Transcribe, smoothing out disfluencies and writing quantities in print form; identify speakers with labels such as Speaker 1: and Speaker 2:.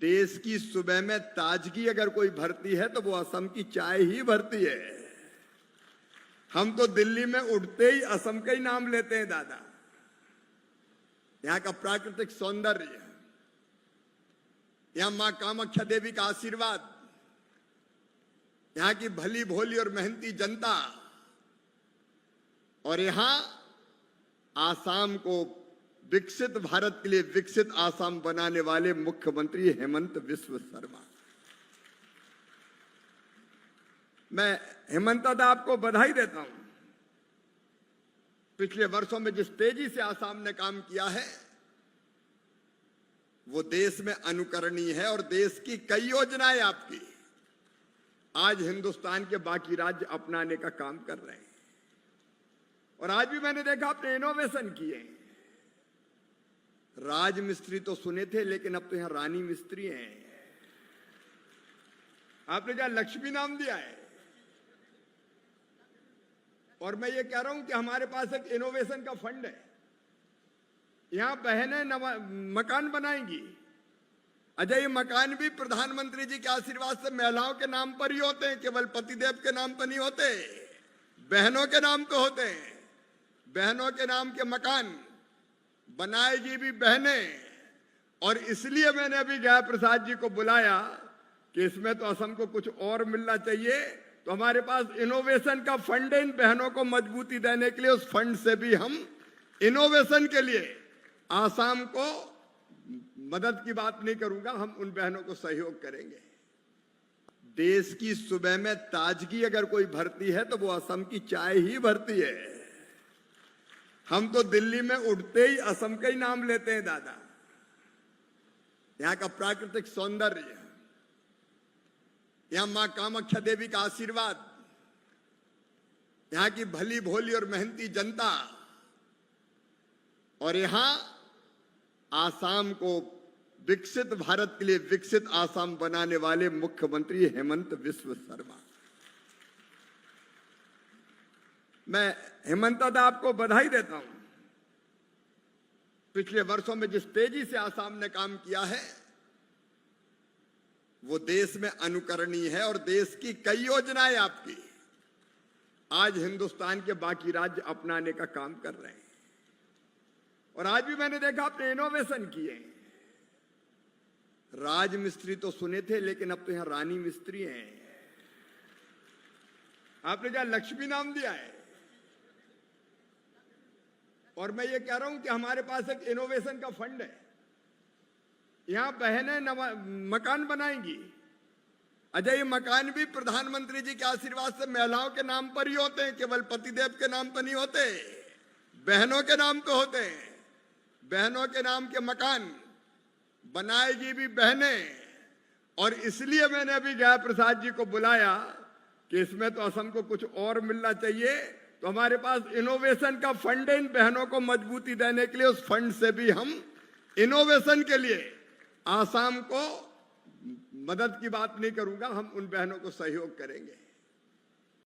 Speaker 1: देश की सुबह में ताजगी अगर कोई भरती है तो वो असम की चाय ही भरती है। हम तो दिल्ली में उठते ही असम का ही नाम लेते हैं दादा। यहाँ का प्राकृतिक सौंदर्य, यहाँ मां कामाख्या देवी का आशीर्वाद, यहाँ की भली भोली और मेहनती जनता, और यहाँ आसाम को विकसित भारत के लिए विकसित आसाम बनाने वाले मुख्यमंत्री हेमंत बिस्वा शर्मा। मैं हेमंत दादा आपको बधाई देता हूं। पिछले वर्षों में जिस तेजी से आसाम ने काम किया है वो देश में अनुकरणीय है, और देश की कई योजनाएं आपकी आज हिंदुस्तान के बाकी राज्य अपनाने का काम कर रहे हैं। और आज भी मैंने देखा आपने इनोवेशन किए। राज मिस्त्री तो सुने थे, लेकिन अब तो यहां रानी मिस्त्री हैं। आपने क्या लक्ष्मी नाम दिया है। और मैं ये कह रहा हूं कि हमारे पास एक इनोवेशन का फंड है। यहां बहनें मकान बनाएंगी। अजय, ये मकान भी प्रधानमंत्री जी के आशीर्वाद से महिलाओं के नाम पर ही होते हैं, केवल पतिदेव के नाम पर नहीं होते, बहनों के नाम पे होते हैं। बहनों के नाम के मकान बनाएगी भी बहनें। और इसलिए मैंने अभी जय प्रसाद जी को बुलाया कि इसमें तो असम को कुछ और मिलना चाहिए, तो हमारे पास इनोवेशन का फंड है इन बहनों को मजबूती देने के लिए। उस फंड से भी हम इनोवेशन के लिए आसाम को मदद की बात नहीं करूंगा, हम उन बहनों को सहयोग करेंगे। देश की सुबह में ताजगी अगर कोई भरती है तो वो असम की चाय ही भरती है। हम तो दिल्ली में उठते ही असम का ही नाम लेते हैं दादा। यहाँ का प्राकृतिक सौंदर्य, यहाँ मां कामाख्या देवी का आशीर्वाद, यहाँ की भली भोली और मेहनती जनता, और यहाँ आसाम को विकसित भारत के लिए विकसित आसाम बनाने वाले मुख्यमंत्री हेमंत बिस्वा शर्मा। मैं हेमंत दादा आपको बधाई देता हूं। पिछले वर्षों में जिस तेजी से आसाम ने काम किया है वो देश में अनुकरणीय है, और देश की कई योजनाएं आपकी आज हिंदुस्तान के बाकी राज्य अपनाने का काम कर रहे हैं। और आज भी मैंने देखा आपने इनोवेशन किए। राज मिस्त्री तो सुने थे, लेकिन अब तो यहां रानी मिस्त्री हैं। आपने क्या लक्ष्मी नाम दिया है। और मैं ये कह रहा हूं कि हमारे पास एक इनोवेशन का फंड है। यहां बहनें मकान बनाएंगी। अजय, ये मकान भी प्रधानमंत्री जी के आशीर्वाद से महिलाओं के नाम पर ही होते हैं, केवल पतिदेव के नाम पर नहीं होते, बहनों के नाम पे होते हैं। बहनों के नाम के मकान बनाएगी भी बहनें। और इसलिए मैंने अभी जय प्रसाद जी को बुलाया कि इसमें तो असम को कुछ और मिलना चाहिए, तो हमारे पास इनोवेशन का फंड है इन बहनों को मजबूती देने के लिए। उस फंड से भी हम इनोवेशन के लिए आसाम को मदद की बात नहीं करूंगा, हम उन बहनों को सहयोग करेंगे।